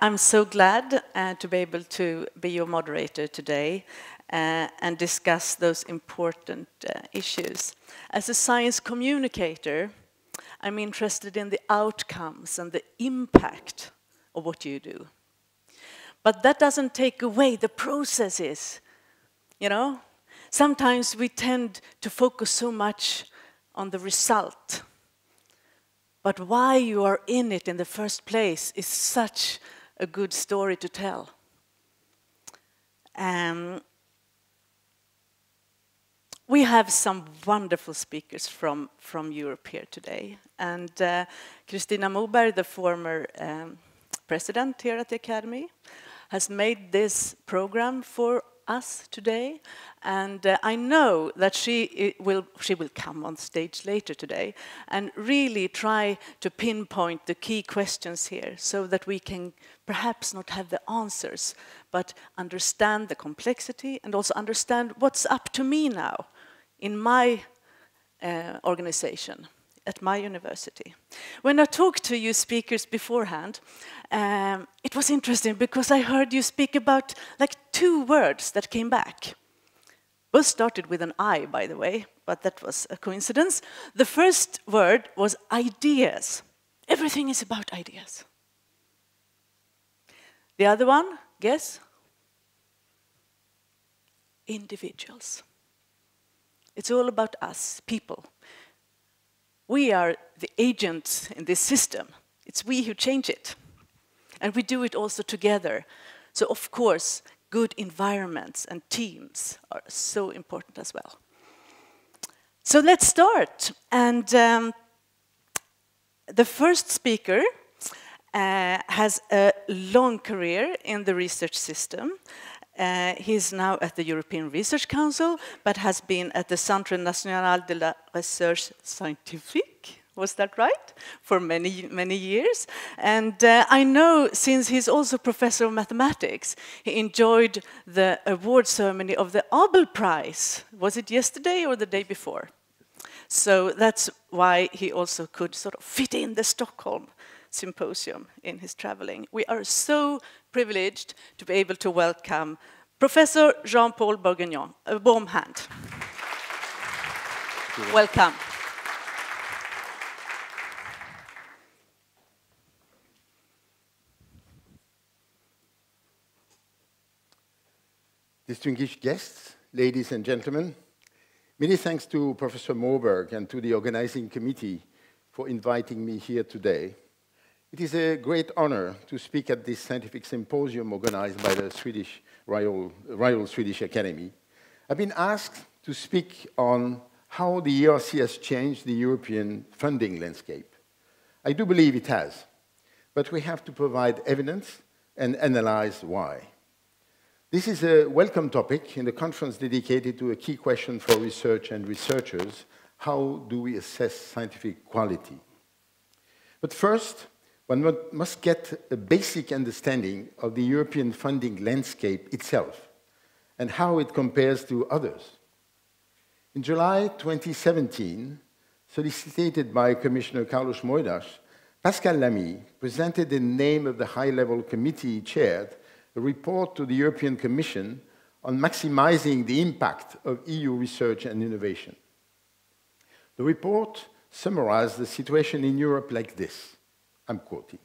I'm so glad to be able to be your moderator today and discuss those important issues. As a science communicator, I'm interested in the outcomes and the impact of what you do. But that doesn't take away the processes, you know? Sometimes we tend to focus so much on the result. But why you are in it in the first place is such a good story to tell. We have some wonderful speakers from Europe here today. And Kristina Moberg, the former president here at the Academy, has made this program for us today. And I know that she will come on stage later today and really try to pinpoint the key questions here so that we can perhaps not have the answers, but understand the complexity and also understand what's up to me now in my organization, at my university. When I talked to you speakers beforehand, it was interesting because I heard you speak about like 2 words that came back. Both started with an I, by the way, but that was a coincidence. The first word was ideas. Everything is about ideas. The other one, guess? Individuals. It's all about us, people. We are the agents in this system. It's we who change it. And we do it also together. So of course, good environments and teams are so important as well. So let's start. And the first speaker has a long career in the research system. He's now at the European Research Council, but has been at the Centre National de la Recherche Scientifique, was that right? For many, many years. And I know, since he's also professor of mathematics, he enjoyed the award ceremony of the Abel Prize. Was it yesterday or the day before? So that's why he also could sort of fit in the Stockholm symposium in his traveling. We are so privileged to be able to welcome Professor Jean-Paul Bourguignon. A warm hand. Welcome. Distinguished guests, ladies and gentlemen, many thanks to Professor Moberg and to the organizing committee for inviting me here today. It is a great honor to speak at this scientific symposium organized by the Royal Swedish Academy. I've been asked to speak on how the ERC has changed the European funding landscape. I do believe it has, but we have to provide evidence and analyze why. This is a welcome topic in the conference dedicated to a key question for research and researchers: how do we assess scientific quality? But first, one must get a basic understanding of the European funding landscape itself and how it compares to others. In July 2017, solicited by Commissioner Carlos Moedas, Pascal Lamy presented in the name of the high-level committee he chaired a report to the European Commission on maximizing the impact of EU research and innovation. The report summarized the situation in Europe like this. I'm quoting: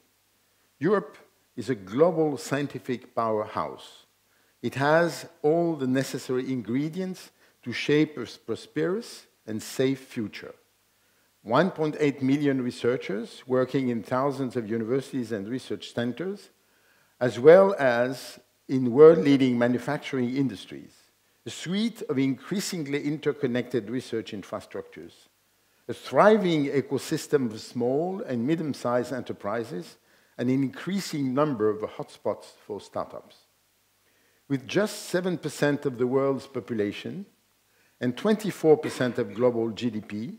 Europe is a global scientific powerhouse. It has all the necessary ingredients to shape a prosperous and safe future. 1.8 million researchers working in thousands of universities and research centers, as well as in world-leading manufacturing industries, a suite of increasingly interconnected research infrastructures, a thriving ecosystem of small and medium-sized enterprises, and an increasing number of hotspots for startups. With just 7% of the world's population and 24% of global GDP,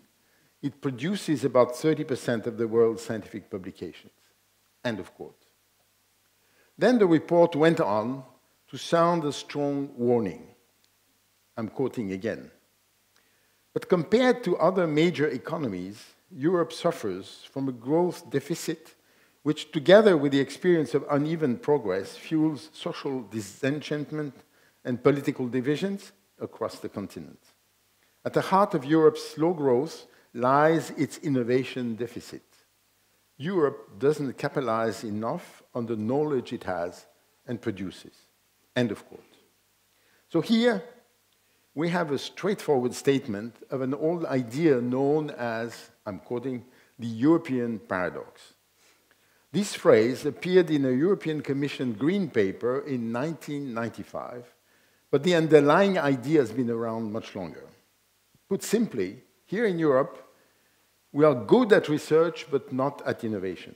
it produces about 30% of the world's scientific publications. End of quote. Then the report went on to sound a strong warning. I'm quoting again. But compared to other major economies, Europe suffers from a growth deficit which together with the experience of uneven progress fuels social disenchantment and political divisions across the continent. At the heart of Europe's slow growth lies its innovation deficit. Europe doesn't capitalize enough on the knowledge it has and produces. End of quote. So here we have a straightforward statement of an old idea known as, I'm quoting, the European paradox. This phrase appeared in a European Commission Green Paper in 1995, but the underlying idea has been around much longer. Put simply, here in Europe, we are good at research, but not at innovation.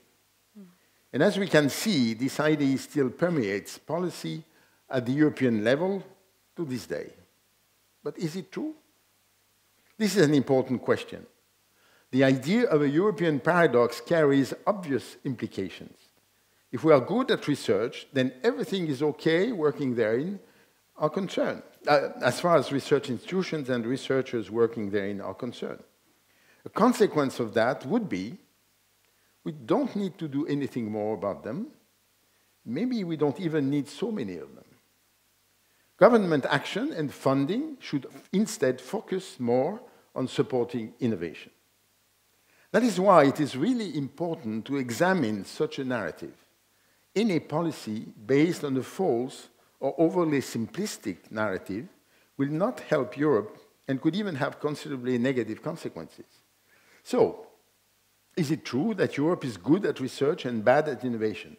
And as we can see, this idea still permeates policy at the European level to this day. But is it true? This is an important question. The idea of a European paradox carries obvious implications. If we are good at research, then everything is okay working therein are concerned, as far as research institutions and researchers working therein are concerned. A consequence of that would be we don't need to do anything more about them. Maybe we don't even need so many of them. Government action and funding should instead focus more on supporting innovation. That is why it is really important to examine such a narrative. Any policy based on a false or overly simplistic narrative will not help Europe and could even have considerably negative consequences. So, is it true that Europe is good at research and bad at innovation?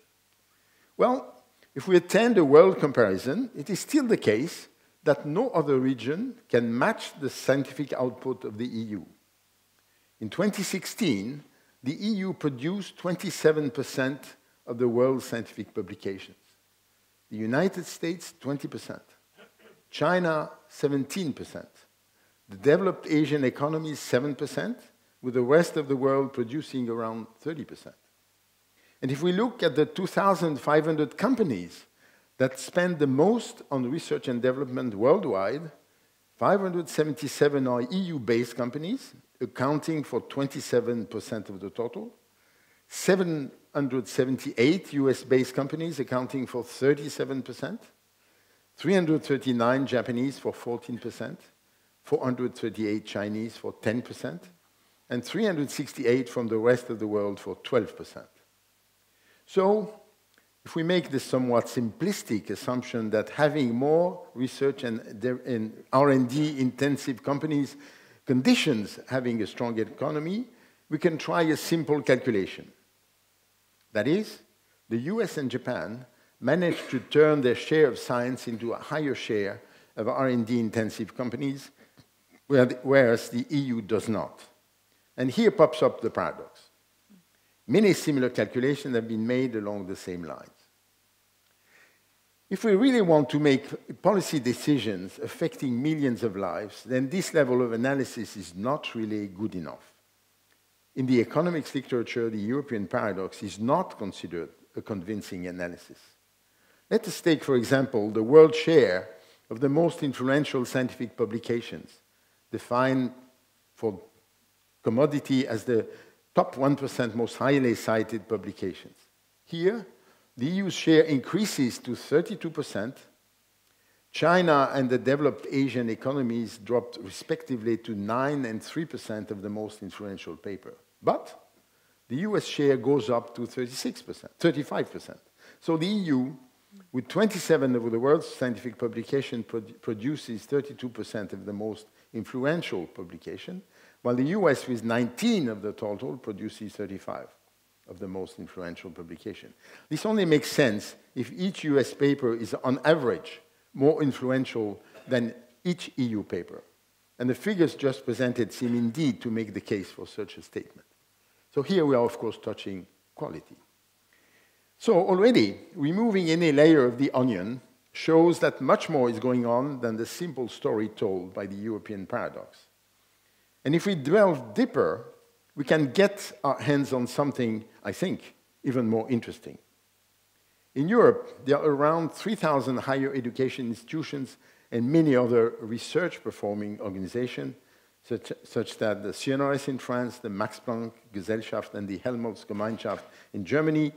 Well, if we attend a world comparison, it is still the case that no other region can match the scientific output of the EU. In 2016, the EU produced 27% of the world's scientific publications. The United States, 20%. China, 17%. The developed Asian economies, 7%, with the rest of the world producing around 30%. And if we look at the 2,500 companies that spend the most on research and development worldwide, 577 are EU-based companies, accounting for 27% of the total, 778 US-based companies accounting for 37%, 339 Japanese for 14%, 438 Chinese for 10%, and 368 from the rest of the world for 12%. So, if we make the somewhat simplistic assumption that having more research and R&D intensive companies conditions having a strong economy, we can try a simple calculation. That is, the US and Japan managed to turn their share of science into a higher share of R&D intensive companies, whereas the EU does not. And here pops up the paradox. Many similar calculations have been made along the same lines. If we really want to make policy decisions affecting millions of lives, then this level of analysis is not really good enough. In the economics literature, the European paradox is not considered a convincing analysis. Let us take, for example, the world share of the most influential scientific publications, defined for commodity as the top 1% most highly cited publications. Here, the EU's share increases to 32%. China and the developed Asian economies dropped respectively to 9% and 3% of the most influential paper. But the US share goes up to 35%. So the EU, with 27 of the world's scientific publications, produces 32% of the most influential publication, while the US, with 19 of the total, produces 35 of the most influential publication. This only makes sense if each US paper is, on average, more influential than each EU paper. And the figures just presented seem indeed to make the case for such a statement. So here we are, of course, touching quality. So already, removing any layer of the onion shows that much more is going on than the simple story told by the European paradox. And if we delve deeper, we can get our hands on something, I think, even more interesting. In Europe, there are around 3,000 higher education institutions and many other research-performing organizations such that the CNRS in France, the Max Planck Gesellschaft, and the Helmholtz-Gemeinschaft in Germany,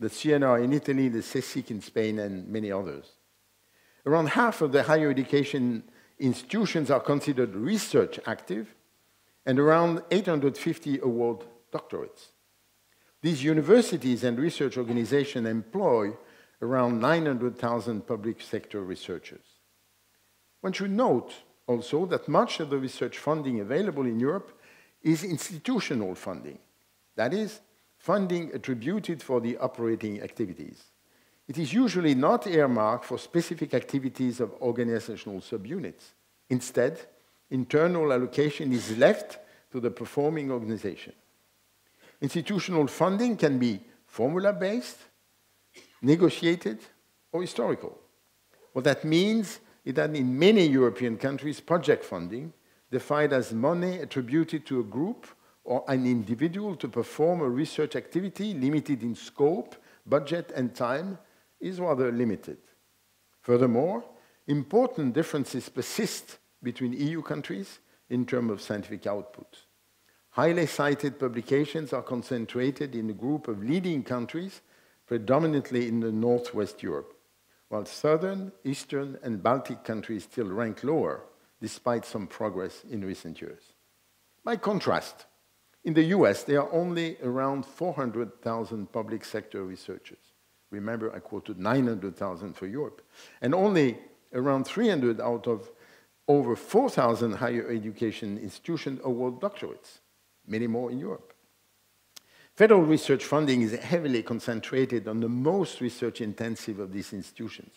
the CNR in Italy, the CSIC in Spain, and many others. Around half of the higher education institutions are considered research active, and around 850 award doctorates. These universities and research organizations employ around 900,000 public sector researchers. One should note also that much of the research funding available in Europe is institutional funding, that is, funding attributed for the operating activities. It is usually not earmarked for specific activities of organizational subunits. Instead, internal allocation is left to the performing organization. Institutional funding can be formula-based, negotiated, or historical. What that means is that in many European countries, project funding, defined as money attributed to a group or an individual to perform a research activity limited in scope, budget, and time, is rather limited. Furthermore, important differences persist between EU countries in terms of scientific output. Highly cited publications are concentrated in a group of leading countries, predominantly in the Northwest Europe, while Southern, Eastern, and Baltic countries still rank lower, despite some progress in recent years. By contrast, in the US, there are only around 400,000 public sector researchers. Remember, I quoted 900,000 for Europe, and only around 300 out of over 4,000 higher education institutions award doctorates, many more in Europe. Federal research funding is heavily concentrated on the most research-intensive of these institutions.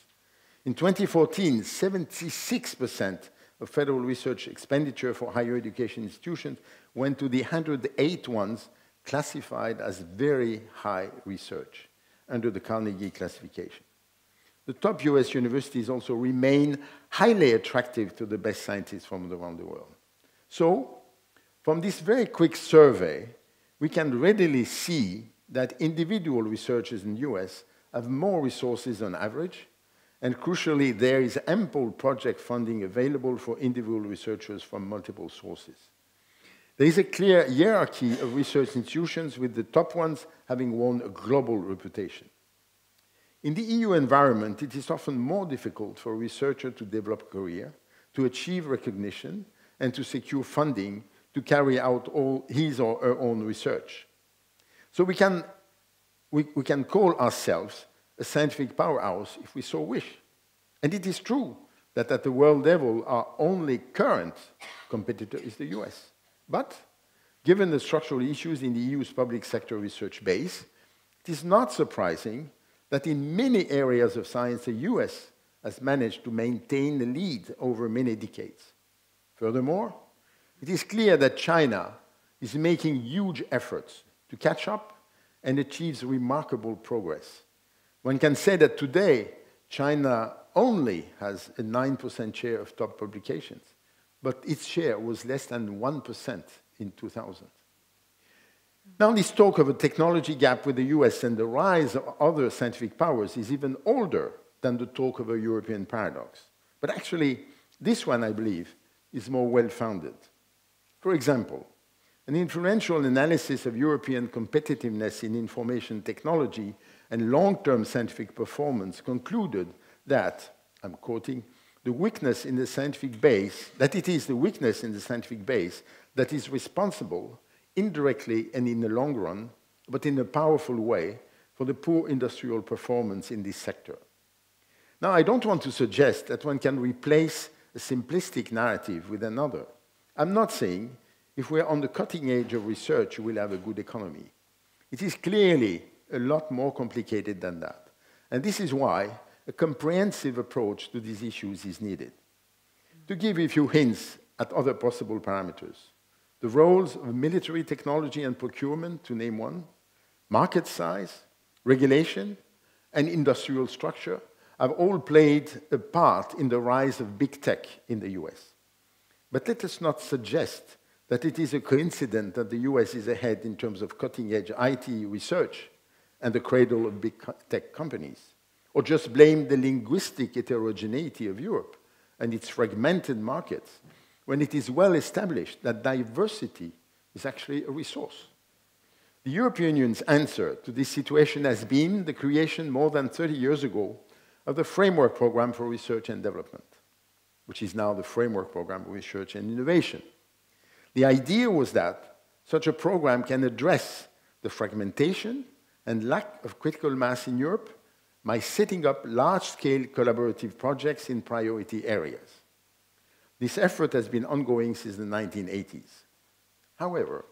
In 2014, 76% of federal research expenditure for higher education institutions went to the 108 ones classified as very high research under the Carnegie classification. The top US universities also remain highly attractive to the best scientists from around the world. So, from this very quick survey, we can readily see that individual researchers in the US have more resources on average, and crucially, there is ample project funding available for individual researchers from multiple sources. There is a clear hierarchy of research institutions, with the top ones having won a global reputation. In the EU environment, it is often more difficult for a researcher to develop a career, to achieve recognition, and to secure funding to carry out all his or her own research. So we can call ourselves a scientific powerhouse if we so wish. And it is true that at the world level, our only current competitor is the US. But given the structural issues in the EU's public sector research base, it is not surprising that in many areas of science, the US has managed to maintain the lead over many decades. Furthermore, it is clear that China is making huge efforts to catch up and achieves remarkable progress. One can say that today, China only has a 9% share of top publications, but its share was less than 1% in 2000. Now, this talk of a technology gap with the US and the rise of other scientific powers is even older than the talk of a European paradox. But actually, this one, I believe, is more well-founded. For example, an influential analysis of European competitiveness in information technology and long-term scientific performance concluded that, I'm quoting, the weakness in the scientific base, that it is the weakness in the scientific base that is responsible, indirectly and in the long run, but in a powerful way, for the poor industrial performance in this sector. Now, I don't want to suggest that one can replace a simplistic narrative with another. I'm not saying if we're on the cutting edge of research, we'll have a good economy. It is clearly a lot more complicated than that. And this is why a comprehensive approach to these issues is needed. To give a few hints at other possible parameters, the roles of military technology and procurement, to name one, market size, regulation, and industrial structure have all played a part in the rise of big tech in the US. But let us not suggest that it is a coincidence that the US is ahead in terms of cutting-edge IT research and the cradle of big tech companies, or just blame the linguistic heterogeneity of Europe and its fragmented markets when it is well established that diversity is actually a resource. The European Union's answer to this situation has been the creation more than 30 years ago of the Framework Programme for Research and Development, which is now the Framework Programme for Research and Innovation. The idea was that such a program can address the fragmentation and lack of critical mass in Europe by setting up large-scale collaborative projects in priority areas. This effort has been ongoing since the 1980s. However,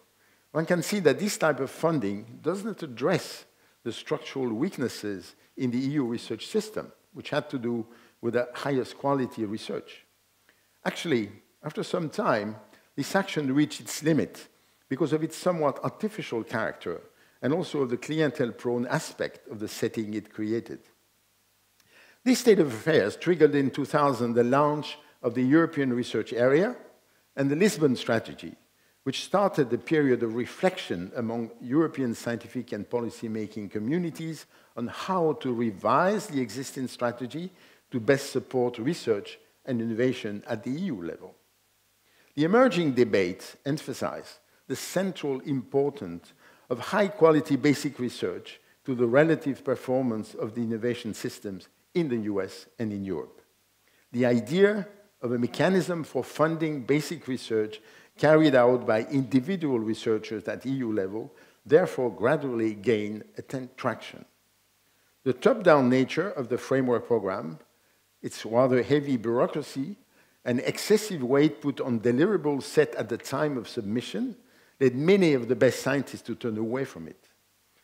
one can see that this type of funding does not address the structural weaknesses in the EU research system, which had to do with the highest quality research. Actually, after some time, this action reached its limit because of its somewhat artificial character and also of the clientele-prone aspect of the setting it created. This state of affairs triggered in 2000 the launch of the European Research Area and the Lisbon Strategy, which started the period of reflection among European scientific and policy-making communities on how to revise the existing strategy to best support research and innovation at the EU level. The emerging debates emphasize the central importance of high-quality basic research to the relative performance of the innovation systems in the US and in Europe. The idea of a mechanism for funding basic research carried out by individual researchers at EU level therefore gradually gained traction. The top-down nature of the framework program, its rather heavy bureaucracy, and excessive weight put on deliverables set at the time of submission led many of the best scientists to turn away from it.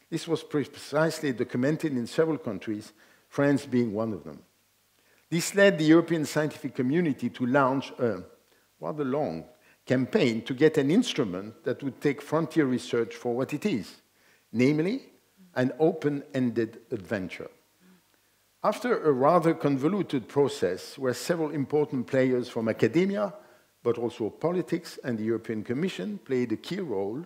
This was precisely documented in several countries, France being one of them. This led the European scientific community to launch a rather long campaign to get an instrument that would take frontier research for what it is, namely an open-ended adventure. After a rather convoluted process where several important players from academia, but also politics and the European Commission played a key role,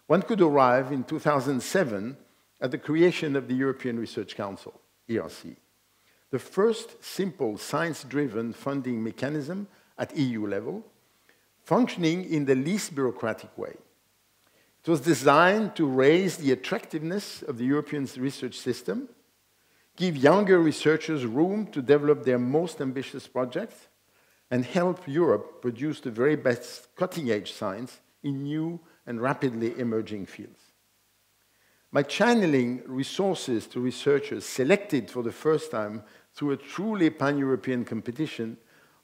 one could arrive in 2007 at the creation of the European Research Council, ERC, the first simple science-driven funding mechanism at EU level, functioning in the least bureaucratic way. It was designed to raise the attractiveness of the European research system, give younger researchers room to develop their most ambitious projects, and help Europe produce the very best cutting-edge science in new and rapidly emerging fields. By channeling resources to researchers selected for the first time through a truly pan-European competition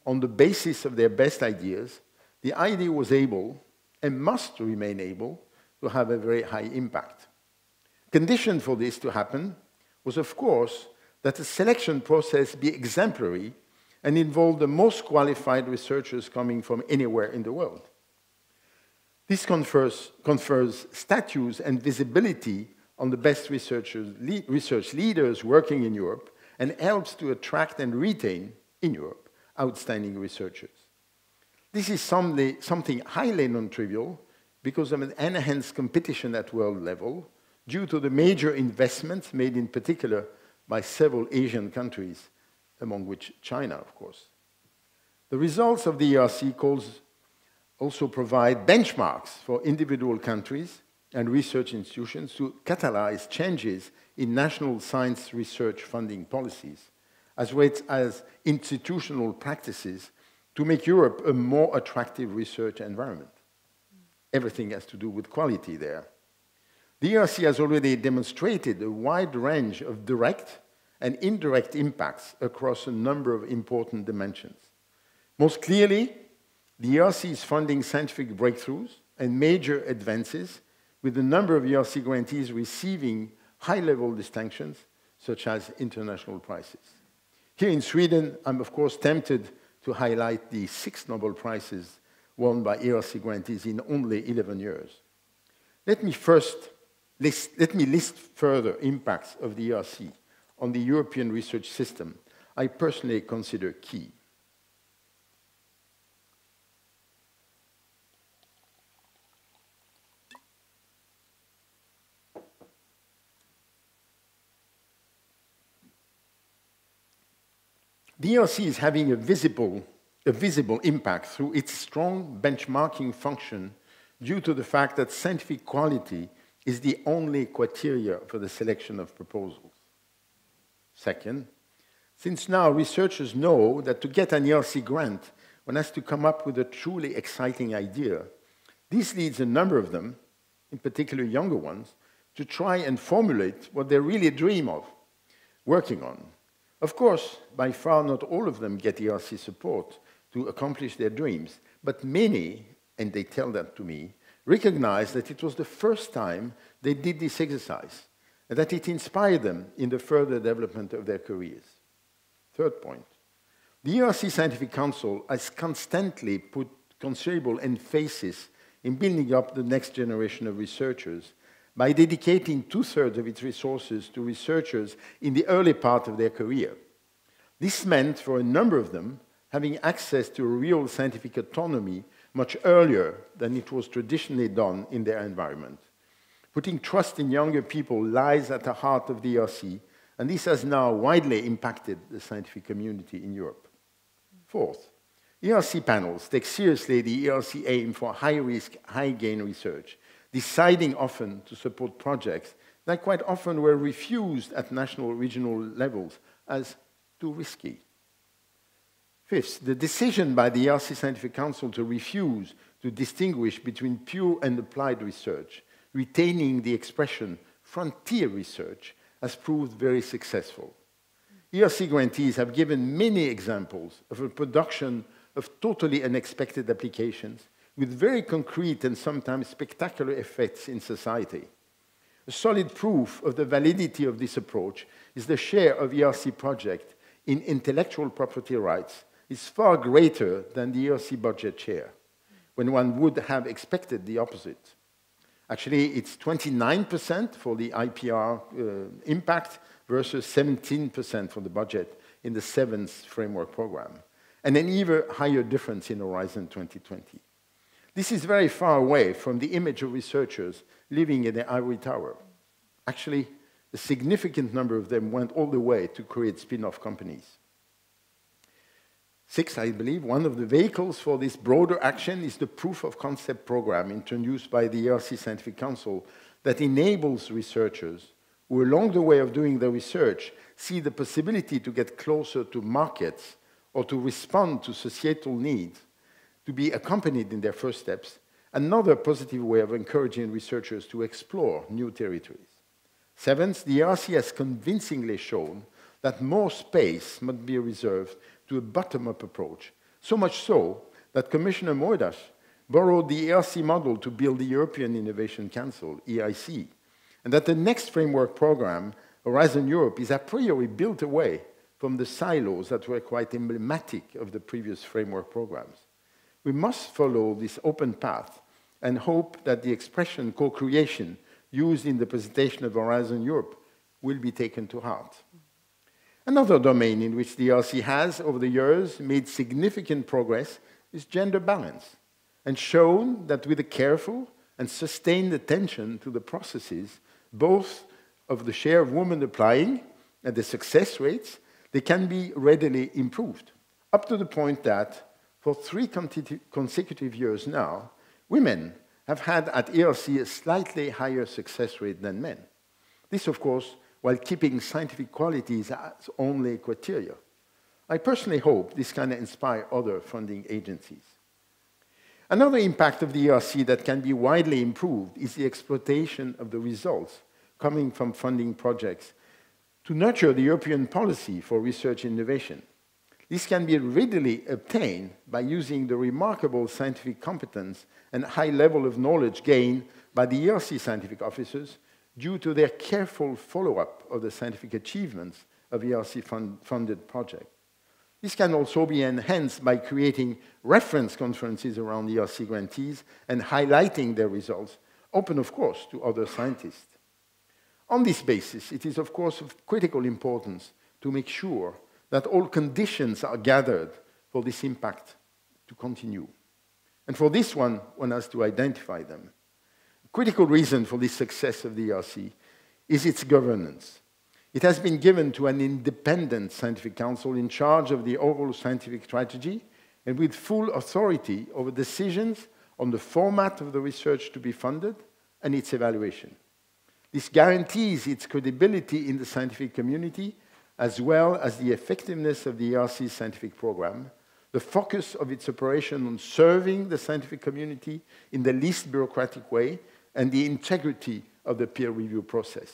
on the basis of their best ideas, the idea was able, and must remain able, to have a very high impact. Condition for this to happen was, of course, that the selection process be exemplary and involve the most qualified researchers coming from anywhere in the world. This confers status and visibility on the best research leaders working in Europe and helps to attract and retain, in Europe, outstanding researchers. This is something highly non-trivial because of an enhanced competition at world level due to the major investments made in particular by several Asian countries, among which China, of course. The results of the ERC calls also provide benchmarks for individual countries and research institutions to catalyze changes in national science research funding policies, as well as institutional practices to make Europe a more attractive research environment. Everything has to do with quality there. The ERC has already demonstrated a wide range of direct and indirect impacts across a number of important dimensions. Most clearly, the ERC is funding scientific breakthroughs and major advances, with a number of ERC grantees receiving high-level distinctions, such as international prizes. Here in Sweden, I'm of course tempted to highlight the 6 Nobel Prizes won by ERC grantees in only 11 years. Let me list further impacts of the ERC on the European research system I personally consider key. The ERC is having a visible a visible impact through its strong benchmarking function due to the fact that scientific quality is the only criteria for the selection of proposals. Second, since now researchers know that to get an ERC grant, one has to come up with a truly exciting idea, this leads a number of them, in particular younger ones, to try and formulate what they really dream of working on. Of course, by far not all of them get ERC support to accomplish their dreams, but many, and they tell that to me, recognize that it was the first time they did this exercise, and that it inspired them in the further development of their careers. Third point, the ERC Scientific Council has constantly put considerable emphasis in building up the next generation of researchers by dedicating 2/3 of its resources to researchers in the early part of their career. This meant for a number of them having access to real scientific autonomy much earlier than it was traditionally done in their environment. Putting trust in younger people lies at the heart of the ERC, and this has now widely impacted the scientific community in Europe. Fourth, ERC panels take seriously the ERC aim for high-risk, high-gain research, deciding often to support projects that quite often were refused at national or regional levels as too risky. Fifth, the decision by the ERC Scientific Council to refuse to distinguish between pure and applied research, retaining the expression frontier research, has proved very successful. ERC grantees have given many examples of a production of totally unexpected applications with very concrete and sometimes spectacular effects in society. A solid proof of the validity of this approach is the share of ERC projects in intellectual property rights is far greater than the ERC budget share, when one would have expected the opposite. Actually, it's 29% for the IPR impact versus 17% for the budget in the 7th framework program, and an even higher difference in Horizon 2020. This is very far away from the image of researchers living in the ivory tower. Actually, a significant number of them went all the way to create spin-off companies. Six, I believe, one of the vehicles for this broader action is the proof of concept program introduced by the ERC Scientific Council that enables researchers who, along the way of doing their research, see the possibility to get closer to markets or to respond to societal needs, to be accompanied in their first steps, another positive way of encouraging researchers to explore new territories. Seventh, the ERC has convincingly shown that more space must be reserved to a bottom-up approach, so much so that Commissioner Moedas borrowed the ERC model to build the European Innovation Council, EIC, and that the next framework program, Horizon Europe, is a priori built away from the silos that were quite emblematic of the previous framework programs. We must follow this open path and hope that the expression co-creation used in the presentation of Horizon Europe will be taken to heart. Another domain in which the ERC has, over the years, made significant progress is gender balance, and shown that with a careful and sustained attention to the processes, both of the share of women applying and the success rates, they can be readily improved, up to the point that, for 3 consecutive years now, women have had at ERC a slightly higher success rate than men. This, of course, while keeping scientific qualities as only criteria. I personally hope this can inspire other funding agencies. Another impact of the ERC that can be widely improved is the exploitation of the results coming from funding projects to nurture the European policy for research innovation. This can be readily obtained by using the remarkable scientific competence and high level of knowledge gained by the ERC scientific officers due to their careful follow-up of the scientific achievements of ERC-funded projects. This can also be enhanced by creating reference conferences around ERC grantees and highlighting their results, open, of course, to other scientists. On this basis, it is, of course, of critical importance to make sure that all conditions are gathered for this impact to continue. And for this one has to identify them. A critical reason for the success of the ERC is its governance. It has been given to an independent scientific council in charge of the overall scientific strategy and with full authority over decisions on the format of the research to be funded and its evaluation. This guarantees its credibility in the scientific community, as well as the effectiveness of the ERC's scientific program, the focus of its operation on serving the scientific community in the least bureaucratic way, and the integrity of the peer review process.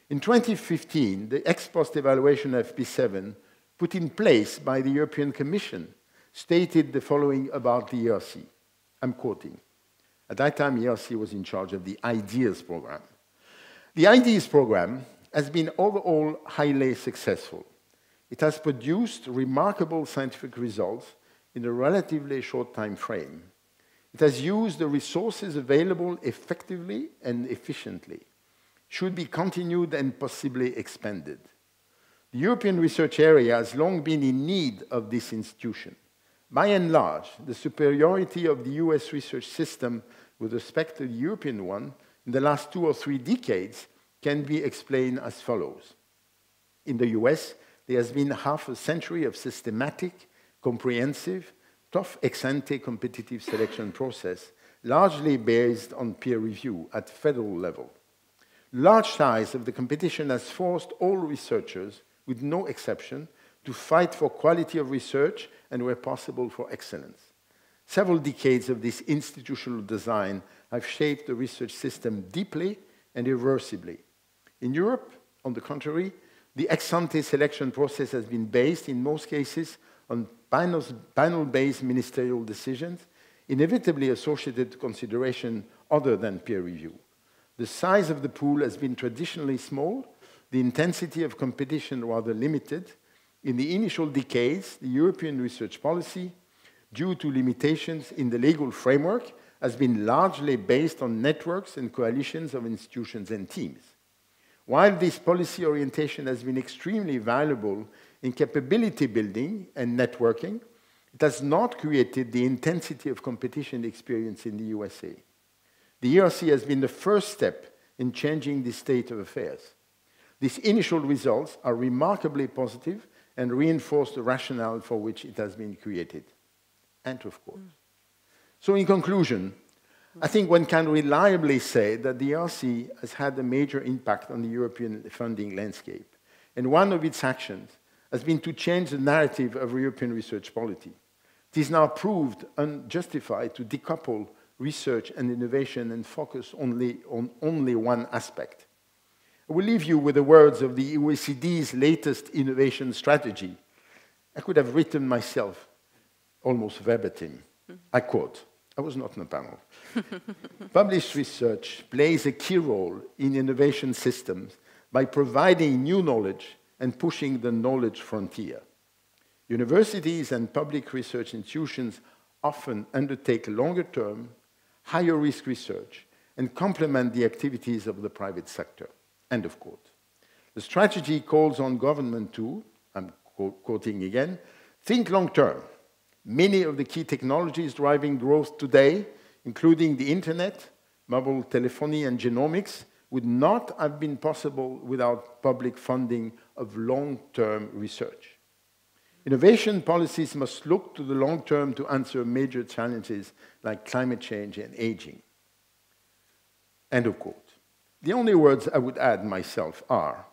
In 2015, the ex-post evaluation of FP7, put in place by the European Commission, stated the following about the ERC. I'm quoting. At that time, ERC was in charge of the IDEAS program. The IDEAS program has been overall highly successful. It has produced remarkable scientific results in a relatively short time frame. It has used the resources available effectively and efficiently. Should be continued and possibly expanded. The European research area has long been in need of this institution. By and large, the superiority of the US research system with respect to the European one in the last 2 or 3 decades can be explained as follows. In the US, there has been half a century of systematic, comprehensive, tough ex-ante competitive selection process, largely based on peer review at federal level. Large size of the competition has forced all researchers, with no exception, to fight for quality of research and, where possible, for excellence. Several decades of this institutional design have shaped the research system deeply and irreversibly. In Europe, on the contrary, the ex-ante selection process has been based, in most cases, on panel-based ministerial decisions, inevitably associated to consideration other than peer review. The size of the pool has been traditionally small, the intensity of competition rather limited. In the initial decades, the European research policy, due to limitations in the legal framework, has been largely based on networks and coalitions of institutions and teams. While this policy orientation has been extremely valuable in capability building and networking, it has not created the intensity of competition experienced in the USA. The ERC has been the first step in changing this state of affairs. These initial results are remarkably positive and reinforce the rationale for which it has been created. End of quote. So in conclusion, I think one can reliably say that the ERC has had a major impact on the European funding landscape, and one of its actions has been to change the narrative of European research policy. It is now proved unjustified to decouple research and innovation and focus on only one aspect. I will leave you with the words of the OECD's latest innovation strategy. I could have written myself almost verbatim. I quote, I was not in the panel. Published research plays a key role in innovation systems by providing new knowledge and pushing the knowledge frontier. Universities and public research institutions often undertake longer-term, higher-risk research and complement the activities of the private sector. End of quote. The strategy calls on government to, I'm quoting again, think long-term. Many of the key technologies driving growth today, including the internet, mobile telephony, and genomics, would not have been possible without public funding of long-term research. Innovation policies must look to the long term to answer major challenges like climate change and aging. End of quote. The only words I would add myself are,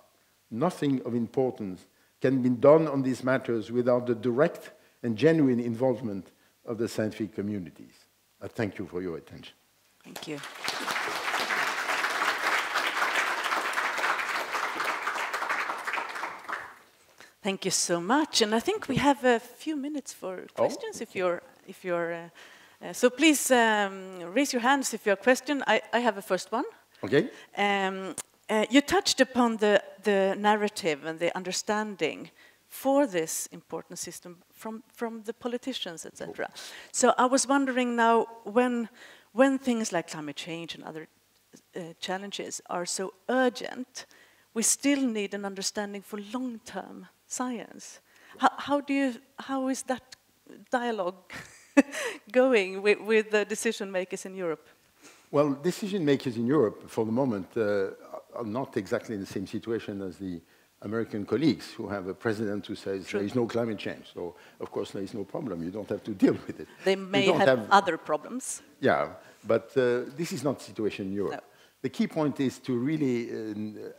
nothing of importance can be done on these matters without the direct and genuine involvement of the scientific communities. I thank you for your attention. Thank you. Thank you so much, and I think we have a few minutes for questions. So please raise your hands if you have a question. I have a first one. Okay. You touched upon the narrative and the understanding for this important system from the politicians, etc. So I was wondering now, when things like climate change and other challenges are so urgent, we still need an understanding for long-term science. How is that dialogue going with the decision makers in Europe? Well, decision makers in Europe, for the moment, are not exactly in the same situation as the American colleagues who have a president who says there is no climate change. So, of course, there is no problem. You don't have to deal with it. They may have other problems. Yeah, but this is not the situation in Europe. No. The key point is to really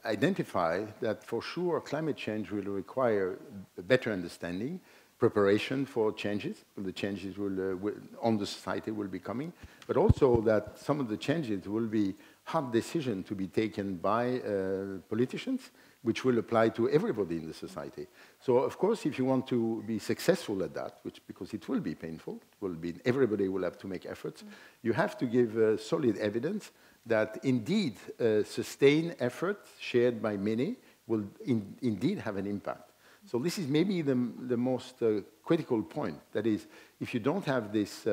identify that for sure climate change will require a better understanding, preparation for changes. The changes on the society will be coming, but also that some of the changes will be hard decisions to be taken by politicians, which will apply to everybody in the society. So, of course, if you want to be successful at that, because it will be painful, everybody will have to make efforts, you have to give solid evidence that indeed sustained effort shared by many will indeed have an impact. So this is maybe the most critical point. That is, if you don't have this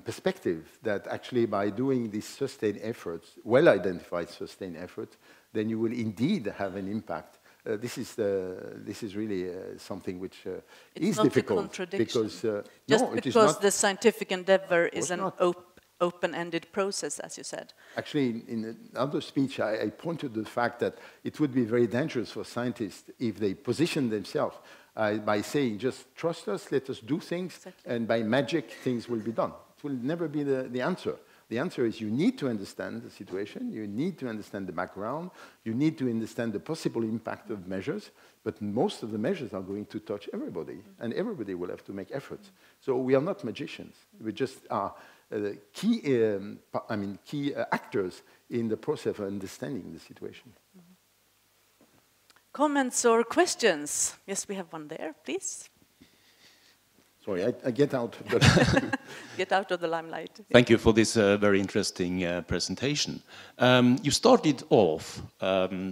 perspective that actually by doing these sustained efforts, well-identified sustained efforts, then you will indeed have an impact. This is really something which is difficult. Because, just because the scientific endeavor is an open-ended process, as you said. Actually, in another speech, I pointed to the fact that it would be very dangerous for scientists if they position themselves by saying, just trust us, let us do things, and by magic, things will be done. It will never be the answer. The answer is you need to understand the situation, you need to understand the background, you need to understand the possible impact of measures, but most of the measures are going to touch everybody, and everybody will have to make efforts. So we are not magicians. We just are key actors in the process of understanding the situation. Comments or questions? Yes, we have one there, please. Sorry, I get out. Get out of the limelight. Thank you for this very interesting presentation. You started off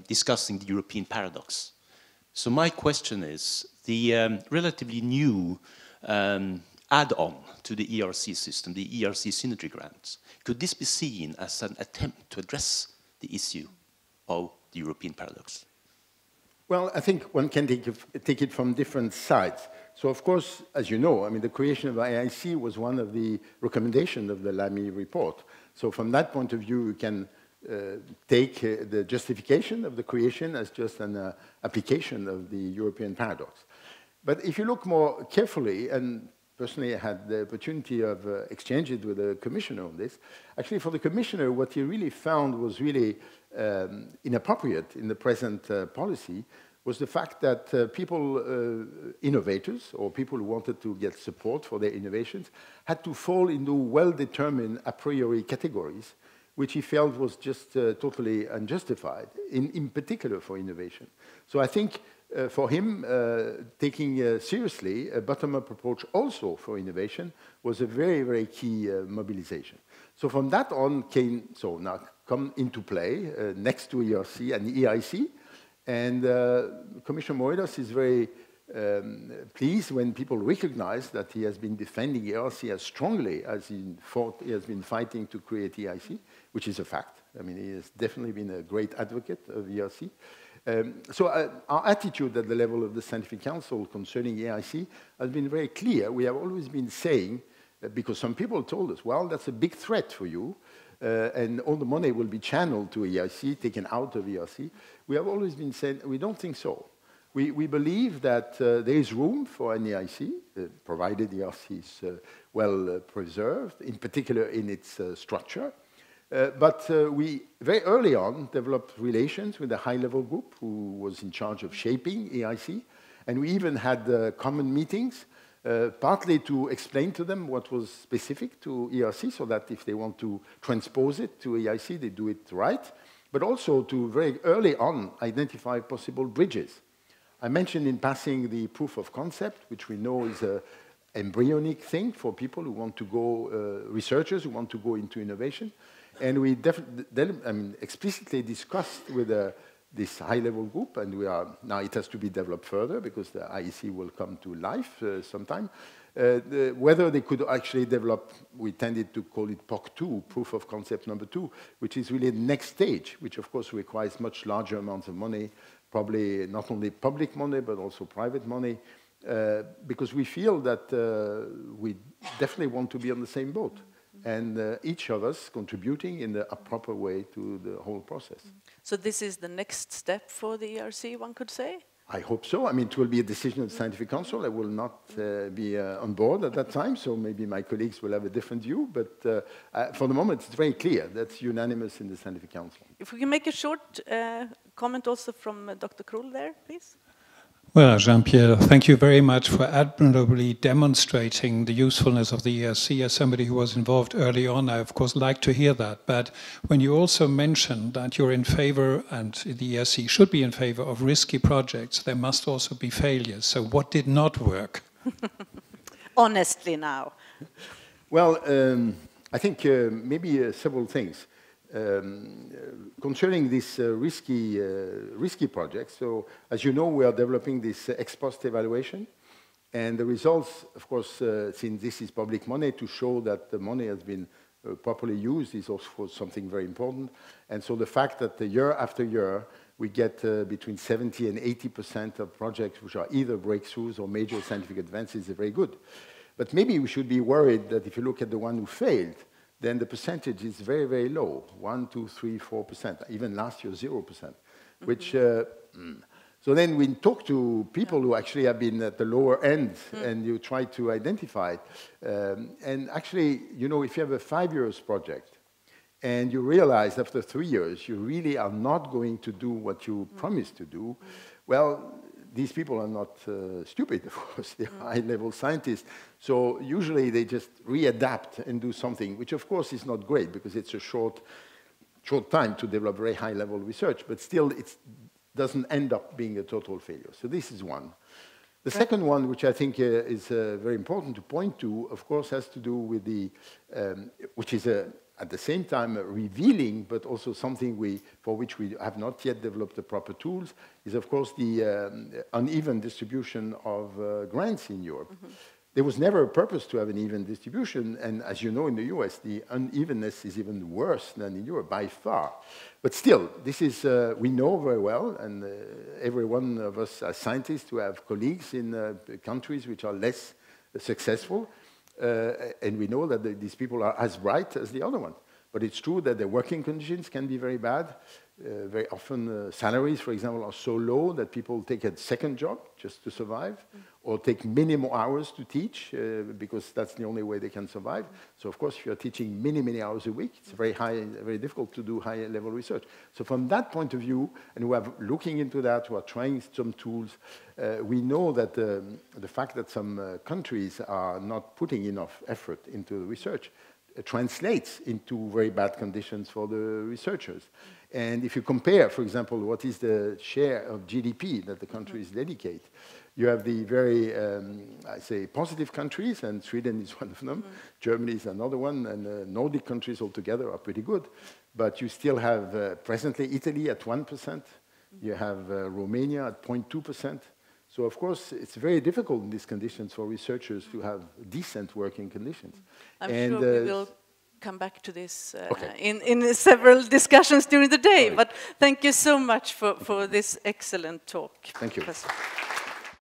discussing the European paradox. So my question is, the relatively new add-on to the ERC system, the ERC synergy grants, could this be seen as an attempt to address the issue of the European paradox? Well, I think one can take it from different sides. So, of course, as you know, the creation of EIC was one of the recommendations of the Lamy report. So from that point of view, you can take the justification of the creation as just an application of the European paradox. But if you look more carefully, and personally I had the opportunity of exchanging with the commissioner on this, actually for the commissioner, what he really found was really inappropriate in the present policy was the fact that innovators, or people who wanted to get support for their innovations, had to fall into well-determined a priori categories, which he felt was just totally unjustified, in particular for innovation. So I think for him, taking seriously a bottom-up approach also for innovation was a very, very key mobilization. So from that on now come into play next to ERC and EIC, and Commissioner Moedas is very pleased when people recognize that he has been defending ERC as strongly as he has been fighting to create EIC, which is a fact. He has definitely been a great advocate of ERC. So our attitude at the level of the Scientific Council concerning EIC has been very clear. We have always been saying, because some people told us, well, that's a big threat for you, and all the money will be channeled to EIC, taken out of ERC. We have always been saying, we don't think so. We believe that there is room for an EIC, provided ERC is well preserved, in particular in its structure. But we, very early on, developed relations with a high-level group who was in charge of shaping EIC. And we even had common meetings, partly to explain to them what was specific to ERC, so that if they want to transpose it to EIC, they do it right. But also to very early on identify possible bridges. I mentioned in passing the proof of concept, which we know is an embryonic thing for people who want to go, researchers who want to go into innovation. And we explicitly discussed with this high-level group, and now it has to be developed further because the IEC will come to life sometime, whether they could actually develop, we tended to call it POC2, proof of concept number 2, which is really the next stage, which of course requires much larger amounts of money, probably not only public money, but also private money, because we feel that we definitely want to be on the same boat. and each of us contributing in a proper way to the whole process. So this is the next step for the ERC, one could say? I hope so. I mean, it will be a decision of the Scientific Council. I will not be on board at that time, so maybe my colleagues will have a different view. But for the moment, it's very clear. That's unanimous in the Scientific Council. If we can make a short comment also from Dr. Krull there, please. Well, Jean-Pierre, thank you very much for admirably demonstrating the usefulness of the ERC. As somebody who was involved early on, I of course like to hear that. But when you also mentioned that you're in favor, and the ERC should be in favor of risky projects, there must also be failures. So what did not work? Honestly now. Well, I think maybe several things. Concerning this risky project, so as you know, we are developing this ex post evaluation, and the results, of course, since this is public money, to show that the money has been properly used is also something very important. And so the fact that year after year we get between 70 and 80% of projects which are either breakthroughs or major scientific advances is very good. But maybe we should be worried that if you look at the one who failed, then the percentage is very, very low, 1, 2, 3, 4%, even last year 0%, which, so then we talk to people who actually have been at the lower end and you try to identify it. And actually, you know, if you have a 5 years project and you realize after 3 years you really are not going to do what you promised to do, well, these people are not stupid, of course. They're high-level scientists. So usually they just readapt and do something, which of course is not great because it's a short time to develop very high-level research, but still it doesn't end up being a total failure. So this is one. The second one, which I think is very important to point to, of course, has to do with the, which is at the same time revealing, but also something for which we have not yet developed the proper tools, is of course the uneven distribution of grants in Europe. There was never a purpose to have an even distribution, and as you know, in the US, the unevenness is even worse than in Europe, by far. But still, this is, we know very well, and every one of us as scientists who have colleagues in countries which are less successful, and we know that these people are as bright as the other one. But it's true that the working conditions can be very bad. Very often salaries, for example, are so low that people take a second job just to survive, or take many more hours to teach because that's the only way they can survive. So of course, if you're teaching many, many hours a week, it's very difficult to do high-level research. So from that point of view, and we are looking into that, we are trying some tools, we know that the fact that some countries are not putting enough effort into the research translates into very bad conditions for the researchers. And if you compare, for example, what is the share of GDP that the countries dedicate, you have the very, I say, positive countries, and Sweden is one of them, Germany is another one, and Nordic countries altogether are pretty good. But you still have presently Italy at 1%, you have Romania at 0.2%. So of course, it's very difficult in these conditions for researchers to have decent working conditions. I'm sure we will come back to this in several discussions during the day. But thank you so much for this excellent talk. Thank you.